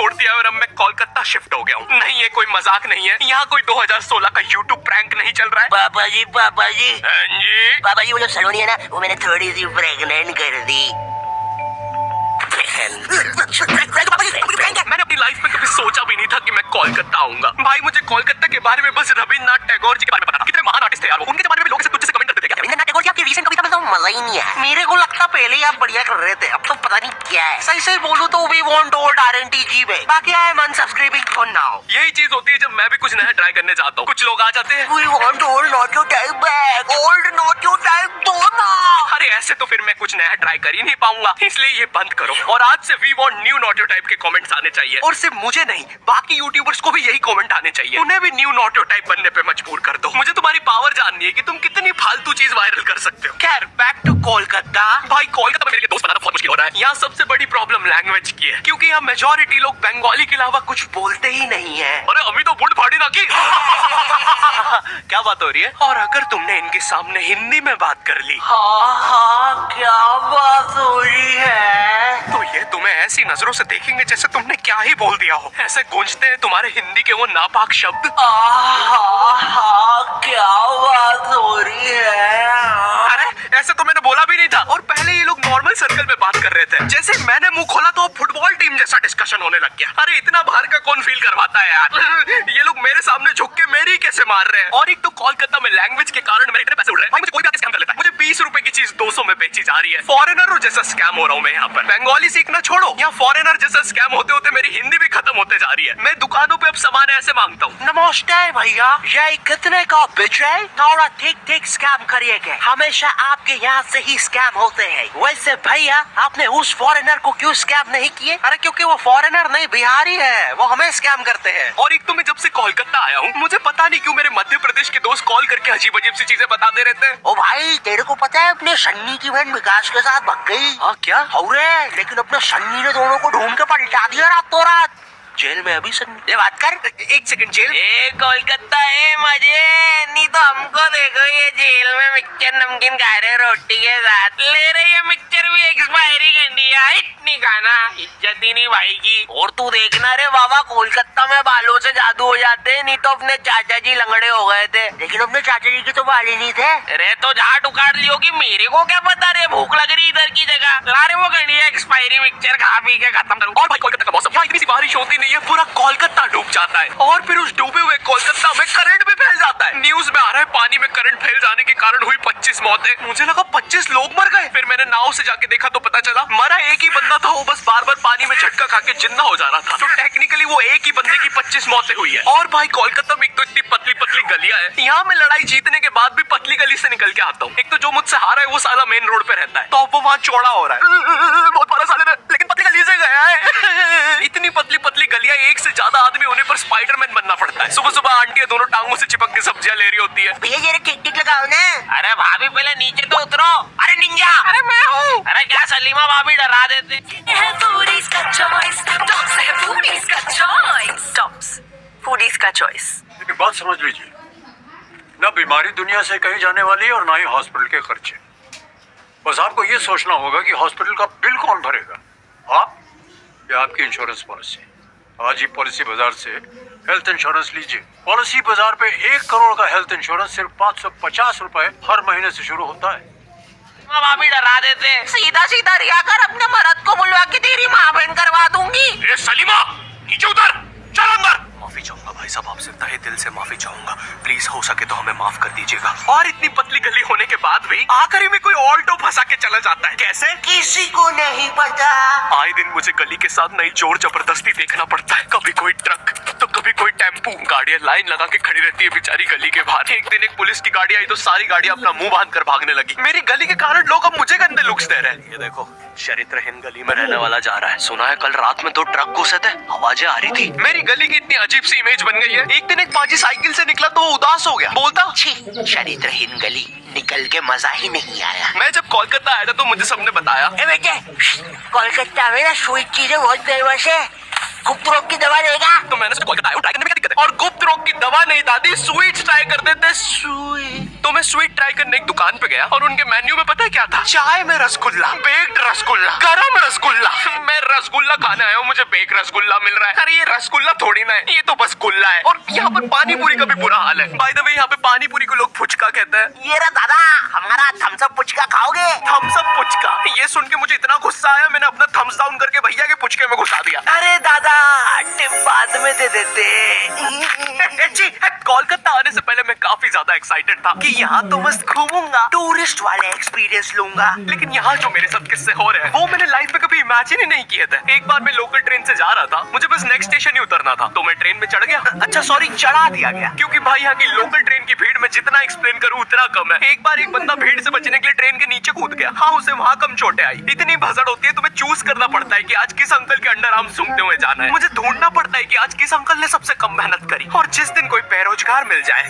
छोड़ दिया और अब मैं कोलकाता शिफ्ट हो गया हूँ। नहीं, ये कोई मजाक नहीं है। यहाँ कोई 2016 का यूट्यूब प्रैंक नहीं चल रहा है। पापा जी हाँ जी। पापा जी, वो जो सलोनी है ना, वो मैंने थोड़ी सी प्रेग्नेंट कर दी। मैंने अपनी लाइफ में कभी सोचा भी नहीं था कि मैं कोलकाता आऊंगा। भाई, मुझे कोलकाता के बारे में बस रविन्द्रनाथ टैगोर जी के बारे में पता था। कितने महान आर्टिस्ट थे यार वो। उनके जमाने में लोग तुझसे कमेंट करते थे क्या? रविन्द्रनाथ टैगोर जी आपकी रीसेंट कविता में तो मजा ही नहीं है। मेरे को लगता पहले ही आप बढ़िया कर रहे थे, अब तो पता नहीं क्या है। सही सही बोलूं तो वी वांट ओल्ड RNTG में। बाकी आई एम अनसब्सक्राइबिंग फॉर नाउ। यही चीज होती है जब मैं भी कुछ नया ट्राई करने जाता हूँ। कुछ लोग आ जाते हैं, we want old not your type back, old not your type दो ना। अरे ऐसे तो फिर मैं कुछ नया ट्राई कर ही नहीं पाऊंगा, इसलिए ये बंद करो। और आज से we want new not your type के कमेंट्स आने चाहिए। और सिर्फ मुझे नहीं, बाकी यूट्यूबर्स को भी यही कमेंट आने चाहिए। उन्हें भी न्यू नॉट योर टाइप बनने पे मजबूर कर दो। मुझे तुम्हारी पावर जाननी है कि तुम कितनी फालतू चीज वायरल कर सकते हो। खैर, बैक टू कोलकाता। भाई, कोलकाता में मेरे लिए दोस्त बनाना बहुत मुश्किल हो रहा है। यहाँ सबसे बड़ी प्रॉब्लम लैंग्वेज की है, क्योंकि यहाँ मेजोरिटी लोग बंगाली के अलावा कुछ बोलते ही नहीं है। अरे अभी तो बुढ़ फाड़ी ना की। क्या बात हो रही है? और अगर तुमने इनके सामने हिंदी में बात कर ली, हाँ, क्या बात हो रही है? तो ये तुम्हें ऐसी नजरों से देखेंगे जैसे तुमने क्या ही बोल दिया हो। ऐसे गूंजते हैं तुम्हारे हिंदी के वो नापाक शब्द। क्या बात हो रही है? अरे ऐसे तो मैंने बोला भी नहीं था। और पहले ये लोग नॉर्मल सर्कल में बात कर रहे थे। जैसे मैंने मुंह खोला तो फुटबॉल टीम जैसा डिस्कशन होने लग गया। अरे इतना बाहर का कौन फील करवाता है यार। ये लोग मेरे सामने झुक के मेरी कैसे मार रहे हैं। और एक तो कोलकाता में लैंग्वेज के कारण मेरे इतने पैसे उड़ रहे हैं। भाई, मुझे कोई भी आके स्कैम कर लेता है। मुझे 20 रुपए की चीज 200 में बेची जा रही है। फॉरेनर जैसा स्कैम हो रहा हूँ मैं यहाँ पर। बंगाली सीखना छोड़ो, यहाँ फॉरेनर जैसा स्कैम होते होते मेरी हिंदी भी खत्म होते जा रही है। मैं दुकानों पे अब सामान ऐसे मांगता हूँ। नमस्ते भैया, ये कितने का बिच है? थोड़ा ठीक ठीक स्कैम करिएगा। हमेशा आपके यहाँ से ही स्कैम होते हैं। वैसे भैया, आपने उस फॉरेनर को क्यों स्कैम नहीं किए? अरे क्योंकि वो फॉरेनर नहीं, बिहारी है, वो हमें स्कैम करते हैं। और एक तो मैं जब से कोलकाता आया हूँ, मुझे पता नहीं क्यों मेरे मध्य प्रदेश के दोस्त कॉल करके अजीब अजीब सी चीजें बताते रहते हैं। ओ भाई, तेरे को पता है अपने सन्नी की बहन विकास के साथ भाग गई? हाँ क्या? अरे लेकिन अपने सन्नी ने दोनों को ढूंढ के पलटा दिया रातों रात। जेल में अभी सन्नी। ये बात कर, एक सेकंड। जेल? कोलकाता है मजे, नहीं तो हमको देखो ये जेल में मिक्सचर नमकीन खा रहे रोटी के साथ। ले रहे ये मिक्सचर भी एक्सपायरी करनी है, इतनी खाना इज्जत ही नहीं भाई की। और तू देखना रे बाबा, कोलकाता में बालों से जादू हो जाते हैं, नहीं तो अपने चाचा जी लंगड़े हो गए थे। लेकिन अपने चाचा जी के तो बाल ही नहीं थे। अरे तो झाट उखाड़ लियो कि मेरे को क्या पता रे, भूख लग रही इधर की जगह। अरे वो करनी है एक्सपायरी मिक्सचर खा पी के खत्म करूँ। और भाई, कोलकाता का मौसम, यहाँ इतनी सी बारिश होती नहीं है, पूरा कोलकाता डूब जाता है। और फिर उस डूबे हुए कोलकाता में करंट भी फैल जाता है। न्यूज में आ रहा है पानी में करंट फैल जाने के कारण हुई 25 मौतें। मुझे लगा 25 लोग मर गए। फिर मैंने नाव से जाके देखा तो पता चला मरा एक ही बंदा था। वो बस बार बार पानी में झटका खा के जिंदा हो जा रहा था। तो टेक्निकली वो एक ही बंदे की 25 मौतें हुई है। और भाई, कोलकाता में एक तो इतनी पतली पतली गलियां है। यहाँ मैं लड़ाई जीतने के बाद भी पतली गली से निकल के आता हूँ। एक तो जो मुझसे हारा है वो साला मेन रोड पे रहता है, तो अब वो वहाँ चौड़ा हो रहा है। बहुत बड़ा साले, लेकिन पतली गली से गया है। इतनी पतली पतली गलियां, एक से ज्यादा आदमी होने पर स्पाइडरमैन बनना पड़ता है। सुबह सुबह आंटियां दोनों टांगों से चिपक के सब्जियां ले रही होती है। भैया जरा टिक टिक लगाओ ना। अरे भाभी पहले नीचे तो उतरो। अरे निंजा, अरे मैं हूँ। अरे क्या सलीमा भाभी डरा देते। है फूडीज का चॉइस, टॉप्स है फूडीज का चॉइस, टॉप्स फूडीज का चॉइस। एक बात समझ लीजिए, ना बीमारी दुनिया से कहीं जाने वाली है और ना ही हॉस्पिटल के खर्चे। बस आपको ये सोचना होगा कि हॉस्पिटल का बिल कौन भरेगा, आप या आपकी इंश्योरेंस पॉलिसी। आज ही पॉलिसी बाजार से हेल्थ इंश्योरेंस लीजिए। पॉलिसी बाजार पे 1 करोड़ का हेल्थ इंश्योरेंस सिर्फ 550 रुपए हर महीने से शुरू होता है। भाभी डरा देते। सीधा सीधा रिया कर, अपने मर्द को बुलवा के तेरी माँ बहन करवा दूंगी। ए सलीमा, नीचे उतर, चल अंदर। माफी चाहूंगा भाई साहब, आपसे तहे दिल से माफी चाहूंगा। प्लीज हो सके तो हमें माफ कर दीजिएगा। और इतनी पतली गली होने के बाद भी आखिरी में कोई ऑल्टो फंसा के चला जाता है। कैसे? किसी को नहीं पता। आए दिन मुझे गली के साथ नई जोर जबरदस्ती देखना पड़ता है। कभी कोई ट्रक तो कभी कोई टेम्पू। गाड़ियां लाइन लगा के खड़ी रहती है बेचारी गली के बाहर। एक दिन एक पुलिस की गाड़ी आई तो सारी गाड़ियां अपना मुंह बांध कर भागने लगी। मेरी गली के कारण लोग अब मुझे गंदे लुक्स दे रहे हैं। ये देखो, चरित्रहीन गली में रहने वाला जा रहा है। सुना है कल रात में 2 ट्रक घुसे थे, आवाजें आ रही थी। मेरी गली की इतनी अजीब सी इमेज बन गई है। एक दिन एक पाजी साइकिल से निकला तो वो उदास हो गया, बोलता चरित्रहीन गली, निकल के मजा ही नहीं आया। मैं जब कोलकाता आया था तो मुझे सबने बताया, ए बेटे, कोलकाता में ना स्वीट चीजें बहुत फेमस है। गुप्त रोग की दवा देगा? तो मैंने उसको कोलकाता आया हूँ, ट्राई करने में क्या दिक्कत है? और गुप्त रोग की दवा नहीं दादी, स्वीट्स ट्राई कर देते। स्वीट तो मैं स्वीट ट्राई करने एक दुकान पे गया और उनके मेन्यू में पता है क्या था? चाय में रसगुल्ला, बेक्ड रसगुल्ला, गरम रसगुल्ला। मैं रसगुल्ला खाने आया हूँ, मुझे बेक रसगुल्ला मिल रहा है। अरे ये रसगुल्ला थोड़ी ना है, ये तो बस गुल्ला है। और यहाँ पर पानी पूरी का भी बुरा हाल है। बाय द वे यहाँ पे पानी पूरी को लोग फुचका कहते हैं। ये रहा दादा, हमारा थम्स अप पुचका खाओगे? थम्स अप पुचका, ये सुन के मुझे इतना गुस्सा आया, मैंने अपना थम्स डाउन करके भैया के पुचके में घुसा दिया। अरे दादा, टिप बाद में दे देते। जी, कोलकाता आने से पहले मैं काफी ज्यादा एक्साइटेड था कि यहाँ तो बस घूमूंगा, टूरिस्ट वाले एक्सपीरियंस लूंगा। लेकिन यहाँ जो मेरे साथ किस्से हो रहे हैं वो मैंने लाइफ में कभी इमेजिन ही नहीं किए थे। एक बार मैं लोकल ट्रेन से जा रहा था, मुझे बस नेक्स्ट स्टेशन ही उतरना था, तो मैं ट्रेन में चढ़ गया। अच्छा सॉरी, चढ़ा दिया गया। क्योंकि भाई यहाँ की लोकल ट्रेन की भीड़ में जितना एक्सप्लेन करूँ उतना कम है। एक बार एक बंदा भीड़ से बचने के लिए ट्रेन के नीचे कूद गया। हाँ, उसे वहाँ कम चोटें आई। इतनी भसड़ होती है, तुम्हें चूज करना पड़ता है कि आज किस अंकल के अंडर आर्म सूंघते हुए जाना है। मुझे ढूंढना पड़ता है कि आज किस अंकल ने सबसे कम मेहनत करी, और जिस दिन कोई बेरोजगार मिल जाए।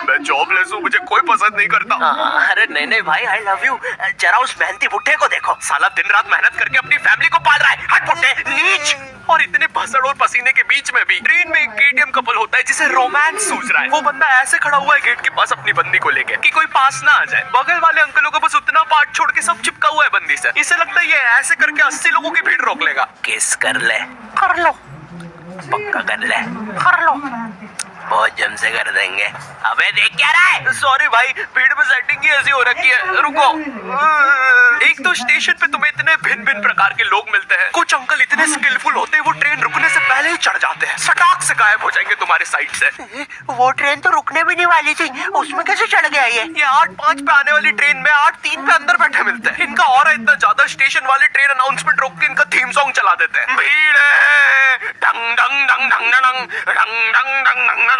मैं जॉबलेस हूँ, मुझे कोई पसंद नहीं करता। अरे नहीं नहीं भाई, आई लव यू। जरा उस मेहनती बुढ़े को देखो, साला दिन रात मेहनत करके अपनी फैमिली को पाल रहा है। हट बुड्ढे, नीच। और इतने भसड़ और पसीने के बीच में भी ट्रेन में एक केटीएम कपल होता है जिसे रोमांस सूझ रहा है। वो बंदा ऐसे खड़ा हुआ है गेट के पास अपनी बंदी को लेके कि कोई पास ना आ जाए। बगल वाले अंकलों को बस उतना पार्ट छोड़ के सब चिपका हुआ है बंदी से। इसे लगता है ये ऐसे करके 80 लोगों की भीड़ रोक लेगा। किस कर ले, कर लो, पक्का कर ले, कर लो। बहुत जम से कर देंगे। अबे देख क्या रहा है? सॉरी भाई, भीड़ में सेटिंग ही ऐसी हो रखी है। रुको। एक तो स्टेशन पे तुम्हें इतने भिन्न भिन्न प्रकार के लोग मिलते हैं। कुछ अंकल इतने स्किलफुल होते हैं, वो ट्रेन रुकने से पहले ही चढ़ जाते हैं, सटाक से गायब हो जाएंगे तुम्हारे साइड से। वो ट्रेन तो रुकने भी नहीं वाली थी, उसमें कैसे चढ़ गया ये? 8:05 पे आने वाली ट्रेन में 8:03 पे अंदर बैठे मिलते हैं। इनका और इतना ज्यादा, स्टेशन वाले ट्रेन अनाउंसमेंट रोक के इनका थीम सॉन्ग चला देते हैं। भीड़ है, डंग डंग डंग डंग डंग डंग डंग डंग डंग डंग।